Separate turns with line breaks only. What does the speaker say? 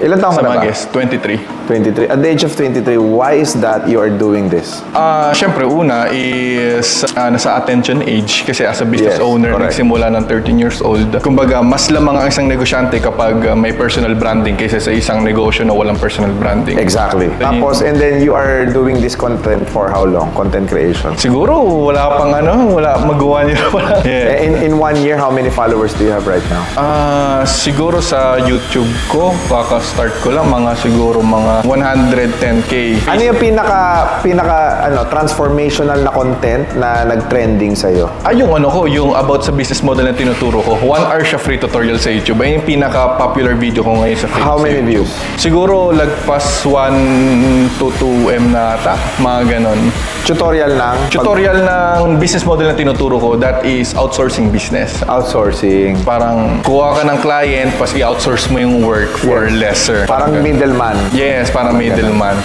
Ilan taong
Sa
ka na ba?
Mages, 23.
23. At the age of 23, why is that you are doing this?
Siyempre, una is nasa attention age kasi as a business
Yes,
owner,
correct.
nagsimula ng 13 years old. Kumbaga, mas lamang ang isang negosyante kapag may personal branding kaysa sa isang negosyo na walang personal branding.
Exactly. Tapos, and then you are doing this content for how long? Content creation.
Siguro, wala magawa niyo wala. Yeah.
In 1 year, how many followers do you have right now?
Siguro sa YouTube ko, kaka-start ko lang, siguro mga 110K.
Ano yung transformational na content na nag-trending sa'yo?
Yung about sa business model na tinuturo ko, 1 hour siya free tutorial sa YouTube. Ayun yung pinaka-popular video ko ngayon sa Facebook.
How many views?
Siguro lagpas 1 to 2M na ata, mga ganon.
Tutorial lang?
Tutorial ng business model na tinuturo ko, that is outsourcing business.
Outsourcing.
Parang kuha ka ng client, pas i-outsource mo yung work for lesser.
Parang middleman.
Yes, parang middleman.